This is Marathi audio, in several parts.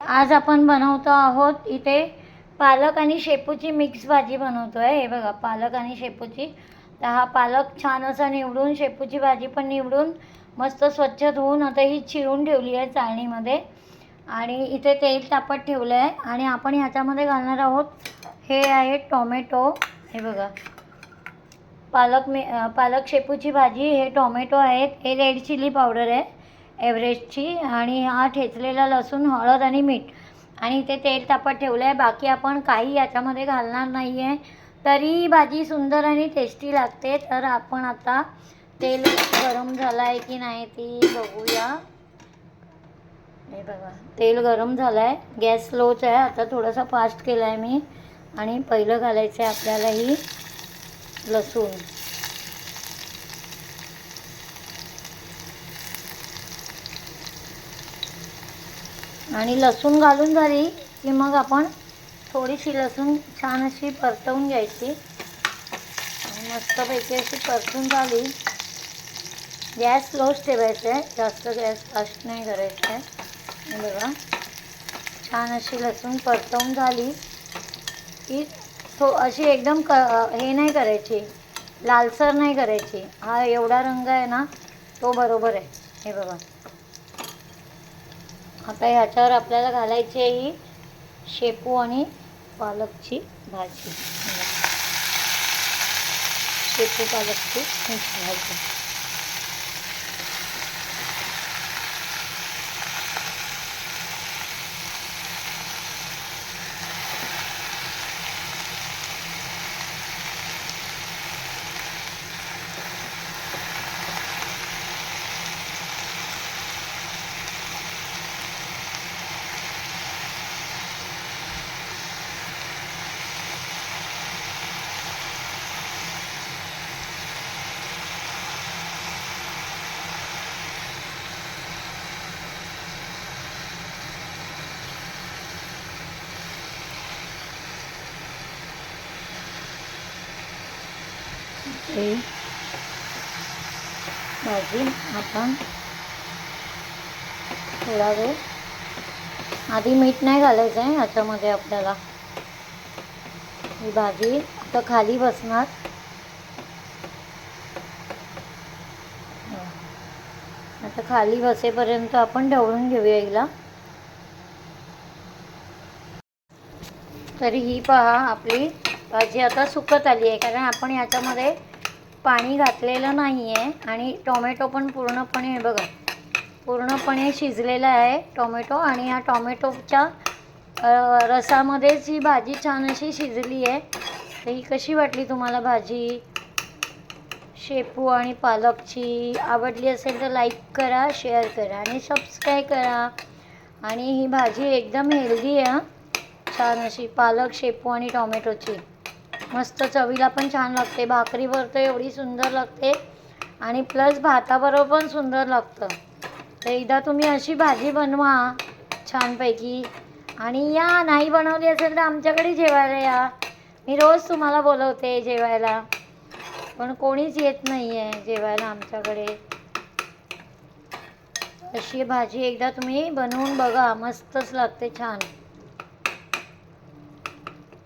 आज आपण बनवतो आहोत इथे पालक आणि शेपूची मिक्स भाजी बनवतो आहे। हे बघा, पालक आणि शेपूची। तर हा पालक छान असा निवडून, शेपूची भाजी पण निवडून मस्त स्वच्छ धुवून आता ही चिरून ठेवली आहे चाळणीमध्ये। आणि इथे तेल तापत ठेवलं आहे आणि आपण ह्याच्यामध्ये घालणार आहोत, हे आहे टोमॅटो। हे बघा, पालक शेपूची भाजी, हे टोमॅटो आहेत, हे रेड चिली पावडर आहे एव्हरेस्टची, आणि हा ठेचलेला लसूण, हळद आणि मीठ, आणि ते तेल तापत ठेवलं आहे। बाकी आपण काही याच्यामध्ये घालणार नाही आहे, तरी भाजी सुंदर आणि टेस्टी लागते। तर आपण आता तेल गरम झालं आहे की नाही ती बघूया। हे बघा, तेल गरम झालं आहे, गॅस स्लोच आहे, आता थोडासा फास्ट केला आहे मी। आणि पहिलं घालायचं आहे आपल्याला ही लसूण। आणि लसूण घालून झाली की मग आपण थोडीशी लसूण छान अशी परतवून घ्यायची, आणि मस्तपैकी अशी परतून झाली। गॅस स्लोच ठेवायचा आहे, जास्त गॅस फास्ट नाही करायचा आहे। हे बघा, छान अशी लसूण परतवून झाली की अशी एकदम हे नाही करायची, लालसर नाही करायची। हा एवढा रंग आहे ना, तो बरोबर आहे। हे बघा, आता ह्याच्यावर आपल्याला घालायची आहे ही शेपू आणि पालकची भाजी। शेपू पालकची मिक्स भाजी। ही भाजी आपण थोडा वेळ, आधी मीठ नाही घालायचं आहे ह्याच्यामध्ये आपल्याला। ही भाजी आता खाली बसणार, आता खाली बसेपर्यंत आपण ढवळून घेऊया हिला। तरी ही पहा, आपली भाजी आता सुकत आली आहे, कारण आपण ह्याच्यामध्ये पाणी घातलेलं नाही आहे, आणि टोमॅटो पण पूर्णपणे, हे बघा, पूर्णपणे शिजलेला आहे टोमॅटो। आणि ह्या टोमॅटोच्या रसामध्येच ही भाजी छान अशी शिजली आहे। तर ही कशी वाटली तुम्हाला भाजी शेपू आणि पालकची? आवडली असेल तर लाईक करा, शेअर करा आणि सबस्क्राईब करा। आणि ही भाजी एकदम हेल्दी आहे, छान अशी पालक, शेपू आणि टोमॅटोची, मस्त चवीला पण छान लागते। भाकरीवर तर एवढी सुंदर लागते, आणि प्लस भाताबरोबर पण सुंदर लागतं। तर एकदा तुम्ही अशी भाजी बनवा छानपैकी, आणि या, नाही बनवली असेल तर आमच्याकडे जेवायला या। मी रोज तुम्हाला बोलवते जेवायला, पण कोणीच येत नाही आहे जेवायला आमच्याकडे। अशी भाजी एकदा तुम्ही बनवून बघा, मस्तच लागते, छान।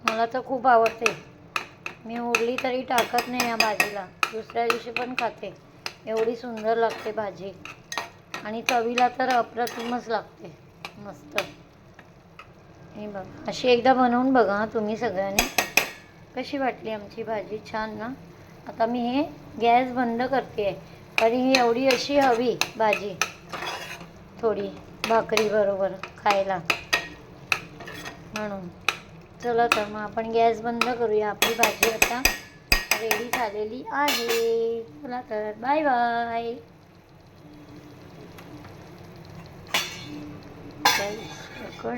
मला तर खूप आवडते, मी उरली तरी टाकत नाही या भाजीला, दुसऱ्या दिवशी पण खाते, एवढी सुंदर लागते भाजी। आणि चवीला तर अप्रतिमच लागते, मस्त। हे बघा, अशी एकदा बनवून बघा तुम्ही सगळ्यांनी। कशी वाटली आमची भाजी? छान ना? आता मी हे गॅस बंद करते, कारण ही एवढी अशी हवी भाजी थोडी भाकरी बरोबर खायला, म्हणून। चला तर मग आपण गॅस बंद करूया, आपली भाजी आता रेडी झालेली आहे। चला तर, बाय बाय।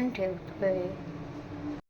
ठेवतोय।